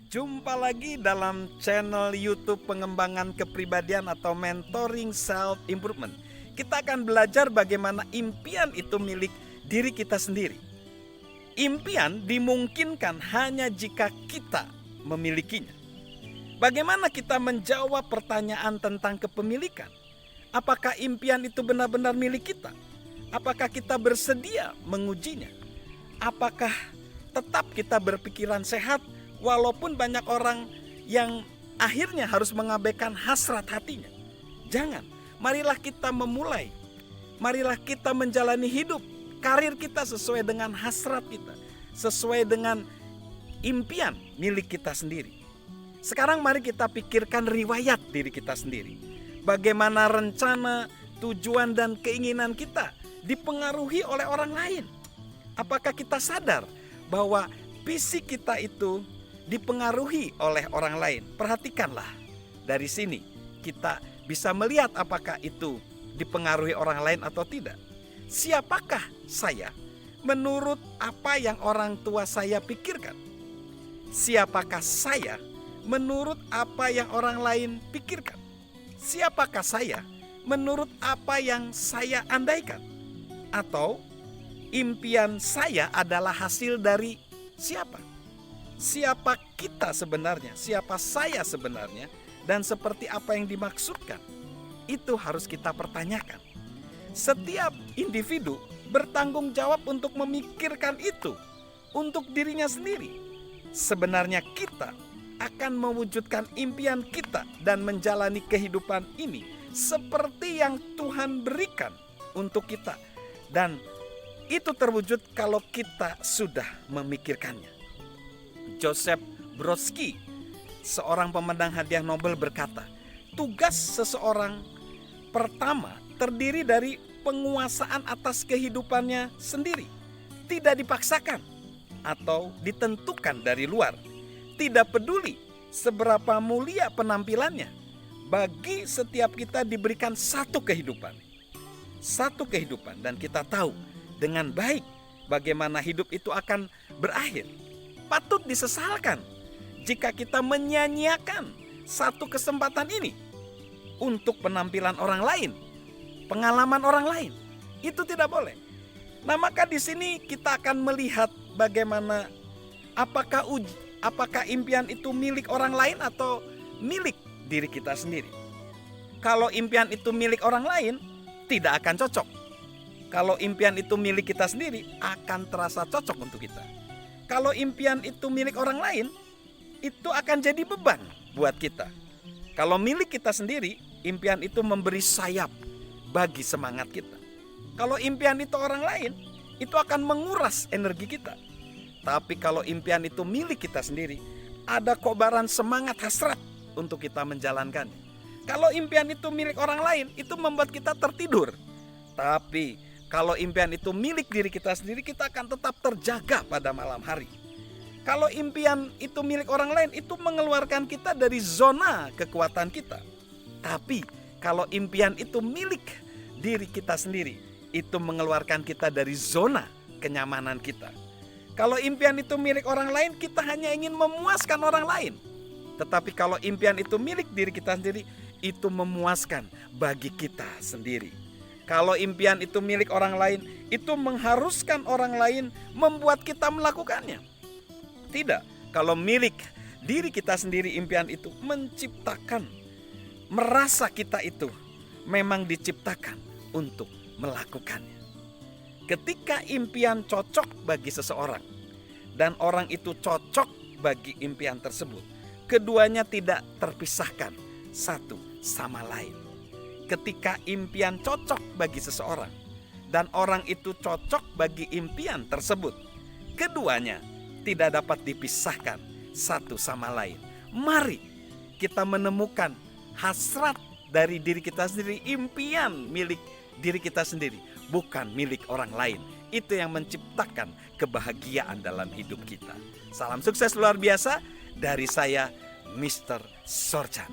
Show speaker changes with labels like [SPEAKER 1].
[SPEAKER 1] Jumpa lagi dalam channel YouTube pengembangan kepribadian atau mentoring self improvement. Kita akan belajar bagaimana impian itu milik diri kita sendiri. Impian dimungkinkan hanya jika kita memilikinya. Bagaimana kita menjawab pertanyaan tentang kepemilikan? Apakah impian itu benar-benar milik kita? Apakah kita bersedia mengujinya? Apakah tetap kita berpikiran sehat walaupun banyak orang yang akhirnya harus mengabaikan hasrat hatinya? Jangan, marilah kita memulai. Marilah kita menjalani hidup, karir kita sesuai dengan hasrat kita, sesuai dengan impian milik kita sendiri. Sekarang mari kita pikirkan riwayat diri kita sendiri. Bagaimana rencana, tujuan dan keinginan kita dipengaruhi oleh orang lain. Apakah kita sadar bahwa visi kita itu dipengaruhi oleh orang lain? Perhatikanlah, dari sini kita bisa melihat apakah itu dipengaruhi orang lain atau tidak. Siapakah saya menurut apa yang orang tua saya pikirkan? Siapakah saya menurut apa yang orang lain pikirkan? Siapakah saya menurut apa yang saya andaikan? Atau impian saya adalah hasil dari siapa? Siapa kita sebenarnya? Siapa saya sebenarnya? Dan seperti apa yang dimaksudkan? Itu harus kita pertanyakan. Setiap individu bertanggung jawab untuk memikirkan itu untuk dirinya sendiri. Sebenarnya kita akan mewujudkan impian kita dan menjalani kehidupan ini seperti yang Tuhan berikan untuk kita. Dan itu terwujud kalau kita sudah memikirkannya. Joseph Brodsky, seorang pemenang hadiah Nobel, berkata, tugas seseorang pertama terdiri dari penguasaan atas kehidupannya sendiri. Tidak dipaksakan atau ditentukan dari luar. Tidak peduli seberapa mulia penampilannya. Bagi setiap kita diberikan satu kehidupan. Satu kehidupan, dan kita tahu dengan baik bagaimana hidup itu akan berakhir. Patut disesalkan jika kita menyia-nyiakan satu kesempatan ini untuk penampilan orang lain, pengalaman orang lain. Itu tidak boleh. Nah, maka di sini kita akan melihat bagaimana apakah impian itu milik orang lain atau milik diri kita sendiri. Kalau impian itu milik orang lain, tidak akan cocok. Kalau impian itu milik kita sendiri, akan terasa cocok untuk kita. Kalau impian itu milik orang lain, itu akan jadi beban buat kita. Kalau milik kita sendiri, impian itu memberi sayap bagi semangat kita. Kalau impian itu orang lain, itu akan menguras energi kita. Tapi kalau impian itu milik kita sendiri, ada kobaran semangat hasrat untuk kita menjalankannya. Kalau impian itu milik orang lain, itu membuat kita tertidur. Tapi kalau impian itu milik diri kita sendiri, kita akan tetap terjaga pada malam hari. Kalau impian itu milik orang lain, itu mengeluarkan kita dari zona kekuatan kita. Tapi kalau impian itu milik diri kita sendiri, itu mengeluarkan kita dari zona kenyamanan kita. Kalau impian itu milik orang lain, kita hanya ingin memuaskan orang lain. Tetapi kalau impian itu milik diri kita sendiri, itu memuaskan bagi kita sendiri. Kalau impian itu milik orang lain, itu mengharuskan orang lain membuat kita melakukannya. Tidak, kalau milik diri kita sendiri, impian itu menciptakan, merasa kita itu memang diciptakan untuk melakukannya. Ketika impian cocok bagi seseorang dan orang itu cocok bagi impian tersebut, keduanya tidak terpisahkan satu sama lain. Ketika impian cocok bagi seseorang dan orang itu cocok bagi impian tersebut, keduanya tidak dapat dipisahkan satu sama lain. Mari kita menemukan hasrat dari diri kita sendiri, impian milik diri kita sendiri, bukan milik orang lain. Itu yang menciptakan kebahagiaan dalam hidup kita. Salam sukses luar biasa dari saya, Mr. Sorchan.